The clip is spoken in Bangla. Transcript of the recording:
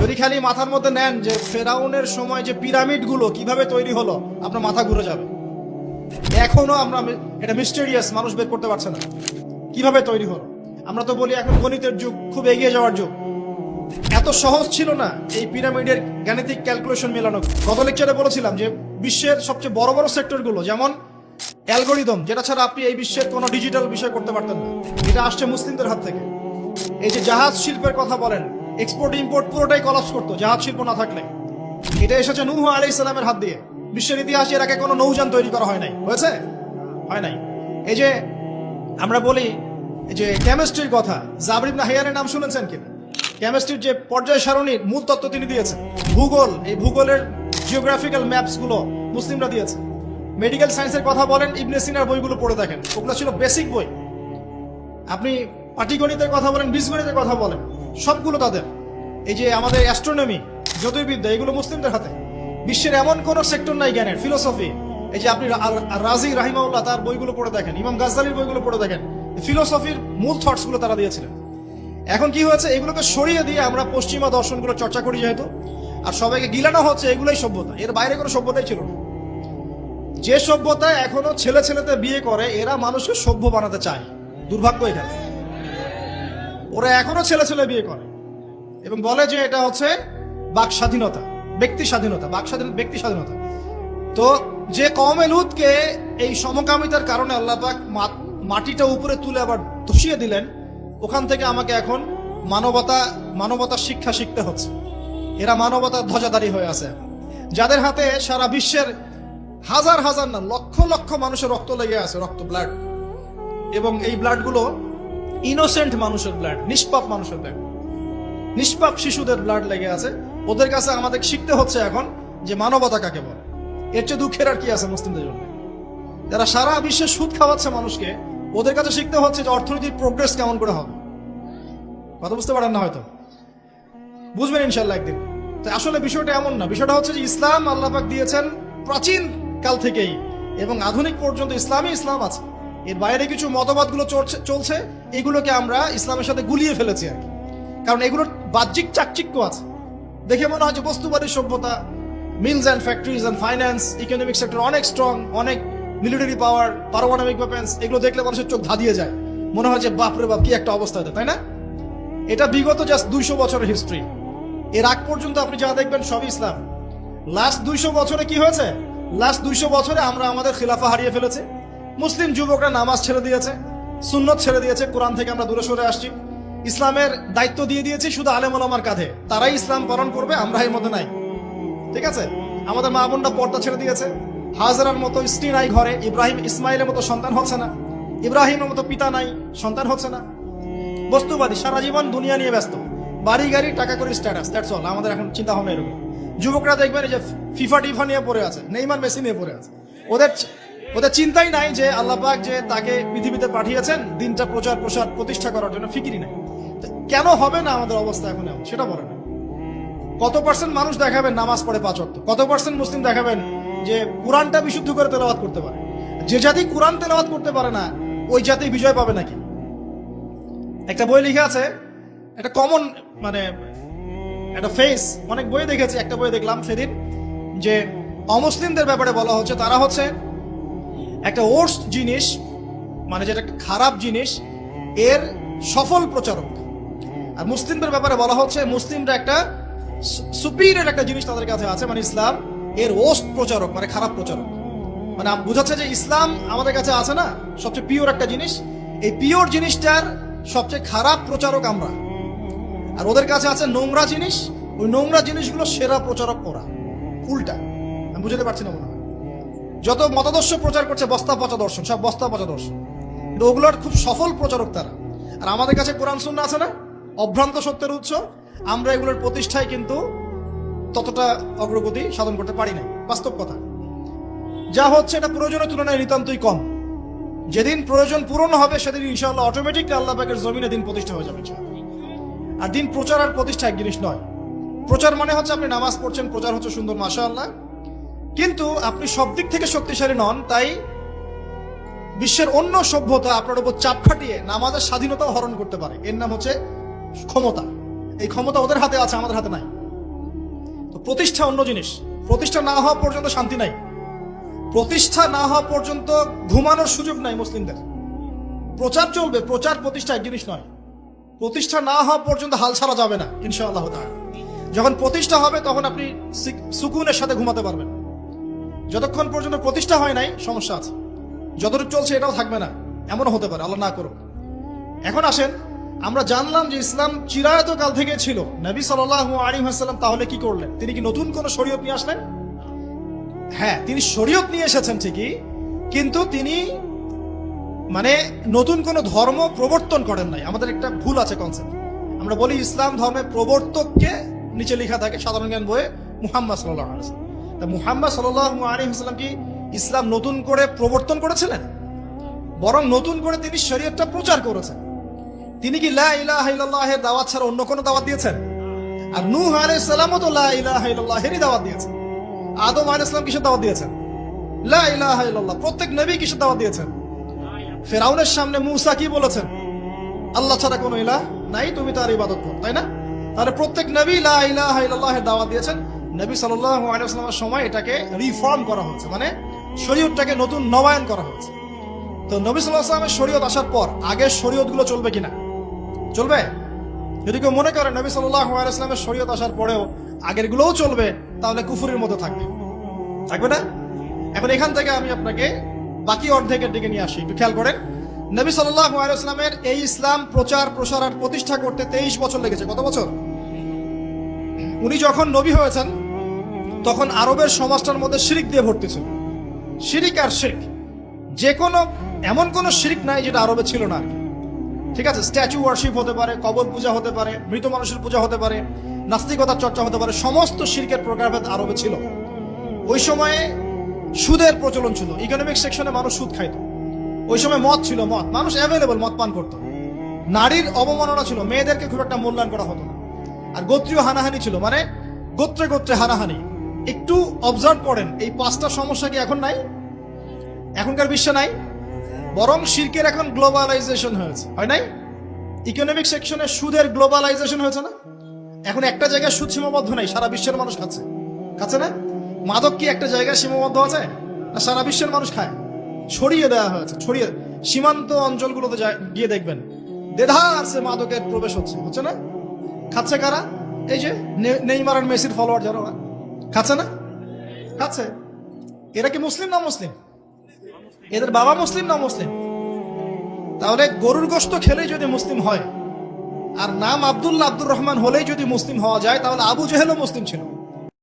যদি খালি মাথার মধ্যে নেন যে ফেরাউনের সময় যে পিরামিডগুলো কিভাবে তৈরি হলো, আপনার মাথা ঘুরে যাবে। এখনো আমরা এটা মিস্টেরিয়াস, মানুষ বের করতে পারছে না কিভাবে তৈরি হলো। আমরা তো বলি এখন গণিতের যুগ, খুব এগিয়ে যাওয়ার যুগ। এত সহজ ছিল না এই পিরামিডের গাণিতিক ক্যালকুলেশন মেলানো। গত লেকচারে বলেছিলাম যে বিশ্বের সবচেয়ে বড় বড় সেক্টরগুলো, যেমন অ্যালগোরিদম, যেটা ছাড়া আপনি এই বিশ্বের কোনো ডিজিটাল বিষয় করতে পারতেন না, এটা আসছে মুসলিমদের হাত থেকে। এই যে জাহাজ শিল্পের কথা বলেন, এক্সপোর্ট ইম্পোর্ট পুরোটাই কলাপস করতো জাহাজ শিল্প না থাকলে। এটা এসেছে নূহ আলাইহিস সালামের হাত দিয়ে। বিশ্বের ইতিহাসে এর আগে কোনো নৌযান তৈরি করা হয় নাই, হয়েছে? হয় নাই। এই যে আমরা বলি যে কেমিস্ট্রির কথা, জাবর ইবনে হাইয়ানের নাম শুনেছেন কিনা? কেমিস্ট্রির যে পর্যায় সারণীর মূল তত্ত্ব তিনি দিয়েছেন। ভূগোল, এই ভূগোলের জিওগ্রাফিক্যাল ম্যাপস গুলো মুসলিমরা দিয়েছে। মেডিকেল সায়েন্সের কথা বলেন, ইবনে সিনার বইগুলো পড়ে দেখেন, ওগুলো ছিল বেসিক বই। আপনি পাটিগণিতের কথা বলেন, বীজগণিতের কথা বলেন, সবগুলো তাদের। এই যে আমাদের অ্যাস্ট্রোনমি, জ্যোতির্বিদ্যা, এগুলো মুসলিমদের হাতে। বিশ্বের এমন কোন সেক্টর নাই জ্ঞানের। ফিলোসফি, এই যে আপনি রাজি রাহিমাউল্লাহ তার বইগুলো পড়ে দেখেন, ইমাম গাজ্জালির বইগুলো পড়ে দেখেন, ফিলোসফির মূল থটস গুলো তারা দিয়েছিলেন। এখন কি হয়েছে, এগুলোকে সরিয়ে দিয়ে আমরা পশ্চিমা দর্শনগুলো চর্চা করি যেহেতু, আর সবাইকে গিলানো হচ্ছে এগুলোই সভ্যতা, এর বাইরে কোনো সভ্যতাই ছিল না। যে সভ্যতা এখনো ছেলে ছেলেতে বিয়ে করে, এরা মানুষকে সভ্য বানাতে চায়। দুর্ভাগ্য এখানে, ওরা এখনো ছেলে ছেলে বিয়ে করে এবং বলে যে এটা হচ্ছে বাক স্বাধীনতা, ব্যক্তি স্বাধীনতা, বাক স্বাধীনতা, ব্যক্তি স্বাধীনতা। তো যে কওমে লূতকে এই সমকামিতার কারণে আল্লাহ পাক মাটিটা উপরে তুলে আবার ধসিয়ে দিলেন, ওখান থেকে আমাকে এখন মানবতার শিক্ষা শিখতে হচ্ছে। এরা মানবতার ধ্বজাধারী হয়ে আছে, যাদের হাতে সারা বিশ্বের হাজার হাজার না লক্ষ লক্ষ মানুষের রক্ত লেগে আছে, রক্ত, ব্লাড। এবং এই ব্লাড গুলো ইনোসেন্ট মানুষের ব্লাড, নিষ্পাপ মানুষের ব্লাড, নিষ্পাপ শিশুদের ব্লাড লেগে আছে। ওদের কাছে আমাদের শিখতে হচ্ছে এখন যে মানবতা কাকে বলে। এর চেয়ে দুঃখের আর কি আছে মুসলিমদের জন্য? যারা সারা বিশ্বে সুদ খাওয়াচ্ছে মানুষকে, ওদের কাছে শিখতে হচ্ছে যে অর্থনীতির প্রোগ্রেস কেমন করে হবে। কথা বুঝতে পারেন না হয়তো, বুঝবেন ইনশাল্লাহ একদিন। তো আসলে বিষয়টা এমন না, বিষয়টা হচ্ছে যে ইসলাম আল্লাহ পাক দিয়েছেন প্রাচীন কাল থেকেই, এবং আধুনিক পর্যন্ত ইসলামই ইসলাম আছে। এর বাইরে কিছু মতবাদগুলো চলছে, এগুলোকে আমরা ইসলামের সাথে গুলিয়ে ফেলেছি আর কি। কারণ এগুলোর বাহ্যিক চাকচিক্য আছে, দেখে মনে হয় যে বস্তুবাদী সভ্যতা, mills and factories and finance, economic sector অনেক স্ট্রং, অনেক মিলিটারি পাওয়ার, পারমাণবিক ওয়েপন্স, এগুলো দেখলে মানুষের চোখ ধাঁধিয়ে যায়, মনে হয় যে বাপরে বাপ কি একটা অবস্থা হতে, তাই না? এটা বিগত জাস্ট 200 বছরের হিস্ট্রি। এর আগ পর্যন্ত আপনি যা দেখবেন সবই ইসলাম। লাস্ট 200 বছরে কি হয়েছে? লাস্ট 200 বছরে আমরা আমাদের খিলাফা হারিয়ে ফেলেছি। মুসলিম যুবকরা নামাজ ছেড়ে দিয়েছে, সুন্নত ছেড়ে দিয়েছে, কোরআন থেকে আমরা দূরে সরে আসছি। ইসলামের দায়িত্ব দিয়ে দিয়েছি শুধু আলেম ওলামার কাঁধে, তারাই ইসলাম পালন করবে, আমরা এর মধ্যে নাই। ঠিক আছে? আমাদের মা বোনরা পর্দা ছেড়ে দিয়েছে, হাজারার মতো স্ত্রী নাই ঘরে, ইব্রাহিম ইসমাইলের মতো সন্তান হচ্ছে না, ইব্রাহিমের মতো পিতা নাই, সন্তান হচ্ছে না। বস্তুবাদী, সারা জীবন দুনিয়া নিয়ে ব্যস্ত, বাড়ি গাড়ি, টাকা করে, স্ট্যাটাস, দ্যাটস অল। আমাদের এখন চিন্তা ভাবনা এরকম। যুবকরা দেখবেন যে ফিফা টিফা নিয়ে পড়ে আছে, নেইমার মেসি নিয়ে পড়ে আছে। ওদের চিন্তাই নাই যে আল্লাহ পাক যে তাকে পৃথিবীতে পাঠিয়েছেন দিনটা প্রচার প্রসার প্রতিষ্ঠা করার জন্য, ফিকিরই নাই। কেন হবে না আমাদের অবস্থা এখন এমন, সেটা বলে না। কত পার্সেন্ট মানুষ দেখাবেন নামাজ পড়ে 5 ওয়াক্ত? কত পার্সেন্ট মুসলিম দেখাবেন যে কোরআনটা বিশুদ্ধ করে তেলাওয়াত করতে পারে? যে জাতি কোরআন তেলাওয়াত করতে পারে না, ওই জাতি বিজয় পাবে নাকি? একটা বই লিখে আছে, একটা কমন মানে একটা ফেস, অনেক বই দেখেছি, একটা বই দেখলাম সেদিন যে অমুসলিমদের ব্যাপারে বলা হচ্ছে তারা হচ্ছে একটা ওর্স্ট জিনিস, মানে যেটা খারাপ জিনিস, এর সফল প্রচারক। আর মুসলিমদের ব্যাপারে বলা হচ্ছে মুসলিমরা একটা সুপিরিয়র একটা জিনিস তাদের কাছে আছে, মানে ইসলাম, এর ওর্স্ট প্রচারক, মানে খারাপ প্রচারক। মানে বোঝাচ্ছে যে ইসলাম আমাদের কাছে আছে না সবচেয়ে পিওর একটা জিনিস, এই পিওর জিনিসটার সবচেয়ে খারাপ প্রচারক আমরা, আর ওদের কাছে আছে নোংরা জিনিস, ওই নোংরা জিনিসগুলো সেরা প্রচারক ওরা। উল্টা, আমি বুঝতে পারছি না মনে হয়। যত মতাদর্শ প্রচার করছে বস্তা পচা দর্শন, সব বস্তা পচা দর্শন, কিন্তু ওগুলোর খুব সফল প্রচারক তারা। আর আমাদের কাছে কোরআন সুন্নাহ আছে না, অভ্রান্ত সত্যের উৎস, আমরা এগুলোর প্রতিষ্ঠায় কিন্তু ততটা অগ্রগতি সাধন করতে পারি না। বাস্তব কথা, যা হচ্ছে এটা প্রয়োজনের তুলনায় নিতান্তই কম। যেদিন প্রয়োজন পূরণ হবে সেদিন ইনশাআল্লাহ অটোমেটিকলি আল্লাহ পাকের জমিনে দিন প্রতিষ্ঠা হয়ে যাবে। আর দিন প্রচার আর প্রতিষ্ঠা এক জিনিস নয়। প্রচার মানে হচ্ছে আপনি নামাজ পড়ছেন, প্রচার হচ্ছে সুন্দর, মাশাআল্লাহ, কিন্তু আপনি সব দিক থেকে শক্তিশালী নন, তাই বিশ্বের অন্য সভ্যতা আপনার উপর চাপ খাটিয়ে নামাজের স্বাধীনতাও হরণ করতে পারে। এর নাম হচ্ছে ক্ষমতা। এই ক্ষমতা ওদের হাতে আছে, আমাদের হাতে নাই। তো প্রতিষ্ঠা অন্য জিনিস। প্রতিষ্ঠা না হওয়া পর্যন্ত শান্তি নাই, প্রতিষ্ঠা না হওয়া পর্যন্ত ঘুমানোর সুযোগ নাই মুসলিমদের। প্রচার চলবে, প্রচার প্রতিষ্ঠা এক জিনিস নয়। প্রতিষ্ঠা না হওয়া পর্যন্ত হাল ছাড়া যাবে না ইনশাআল্লাহ তাআলা। যখন প্রতিষ্ঠা হবে তখন আপনি সুকুনের সাথে ঘুমাতে পারবেন। যতক্ষণ পর্যন্ত প্রতিষ্ঠা হয় নাই সমস্যা আছে, যতটুকু চলছে এটাও থাকবে না, এমনও হতে পারে, আল্লাহ না করুক। এখন আসেন, আমরা জানলাম যে ইসলাম চিরায়ত কাল থেকে ছিল। নবী সাল্লাল্লাহু আলাইহি ওয়াসাল্লাম তাহলে কি করলেন? তিনি কি নতুন কোন শরীয়ত নিয়ে আসলেন? হ্যাঁ, তিনি শরীয়ত নিয়ে এসেছেন ঠিকই, কিন্তু তিনি মানে নতুন কোন ধর্ম প্রবর্তন করেন নাই। আমাদের একটা ভুল আছে কনসেপ্ট। আমরা বলি ইসলাম ধর্মের প্রবর্তককে নিচে লেখা থাকে সাধারণ জ্ঞান বইয়ে মুহাম্মদ সাল্লাল্লাহু আলাইহি ওয়াসাল্লাম। তা মুহাম্মদ সাল্লাল্লাহু আলাইহি ওয়াসাল্লাম কি ইসলাম নতুন করে প্রবর্তন করেছিলেন? বরং নতুন করে তিনি শরীয়তটা প্রচার করেছেন। তিনি কি লা ইলাহা ইল্লাল্লাহের দাওয়াত ছাড়া অন্য কোনো দাওয়াত দিয়েছেন? আর নূহ আলাইহিস সালামও তো লা ইলাহা ইল্লাল্লাহেরই দাওয়াত দিয়েছেন। আদম আলাইহিস সালাম কিসের দাওয়াত দিয়েছেন? লা ইলাহা ইল্লাল্লাহ। প্রত্যেক নবী কিসের দাওয়াত দিয়েছেন? ফেরাউনের সামনে মুসা কি বলেছেন? আল্লাহ ছাড়া কোনো ইলাহ নাই, তুমি তার ইবাদত করো, তাই না? তাহলে প্রত্যেক নবী লা ইলাহা ইল্লাল্লাহের দাওয়াত দিয়েছেন। নবী সাল্লাল্লাহু আলাইহি ওয়াসাল্লামের সময় এটাকে রিফর্ম করা হয়েছে, মানে শরীয়তটাকে নতুন নবায়ন করা হয়েছে। তো নবী সাল্লাল্লাহু আলাইহি ওয়াসাল্লামের শরীয়ত আসার পর আগের শরীয়তগুলো চলবে কিনা? চলবে? যদি কেউ মনে করে নবী সাল্লাল্লাহু আলাইহি ওয়াসাল্লামের শরীয়ত আসার পরেও আগেরগুলোও চলবে, তাহলে কুফরের মতো থাকবে, থাকবে না? এখন এখান থেকে আমি আপনাকে বাকি অর্ধেকের দিকে নিয়ে আসি, একটু খেয়াল করেন। নবী সাল্লাল্লাহু আলাইহি ওয়াসাল্লামের এই ইসলাম প্রচার প্রসার আর প্রতিষ্ঠা করতে 23 বছর লেগেছে। কত বছর? উনি যখন নবী হয়েছেন তখন আরবের সমাজটার মধ্যে শিরিক দিয়ে ভর্তি ছিল। শিরিক আর শিরক, যে কোনো এমন কোনো শিরিক নাই যেটা আরবে ছিল না আর কি। ঠিক আছে, স্ট্যাচু ওয়ার্শিপ হতে পারে, কবর পূজা হতে পারে, মৃত মানুষের পূজা হতে পারে, নাস্তিকতার চর্চা হতে পারে, সমস্ত শিরকের প্রকারভেদ আরবে ছিল। ওই সময়ে সুদের প্রচলন ছিল, ইকোনমিক সেকশনে মানুষ সুদ খাইত। ওই সময় মদ ছিল, মদ মানুষ অ্যাভেলেবল মদ পান করত। নারীর অবমাননা ছিল, মেয়েদেরকে খুব একটা মূল্যায়ন করা হতো না। আর গোত্রীয় হানাহানি ছিল, মানে গোত্রে গোত্রে হানাহানি। একটু অবজার্ভ করেন, এই 5টা সমস্যা কি এখন নাই? এখনকার বিশ্বে নাই। বরং শিরকের এখন গ্লোবালাইজেশন হয়েছে, হয় নাই? ইকোনমিক সেকশনে সুদের গ্লোবালাইজেশন হয়েছে না? এখন একটা জায়গায় সুদ সীমাবদ্ধ নাই, সারা বিশ্বের মানুষ খাচ্ছে, খাচ্ছে না? মাদক কি একটা জায়গায় সীমাবদ্ধ আছে না সারা বিশ্বের মানুষ খায়? ছড়িয়ে দেওয়া হয়েছে, ছড়িয়ে। সীমান্ত অঞ্চলগুলোতে গিয়ে দেখবেন দেধার সে মাদকের প্রবেশ হচ্ছে, হচ্ছে না? খাচ্ছে কারা? এই যে নেইমার আর মেসির ফলোয়ার যারা, খাচ্ছে না? খাচ্ছে। এরা কি মুসলিম না মুসলিম? এদের বাবা মুসলিম না মুসলিম? তাহলে গরুর গোশত খেলেই যদি মুসলিম হয়, আর নাম আব্দুল্লাহ আব্দুর রহমান হলেই যদি মুসলিম হওয়া যায়, তাহলে আবু জেহেলও মুসলিম ছিল।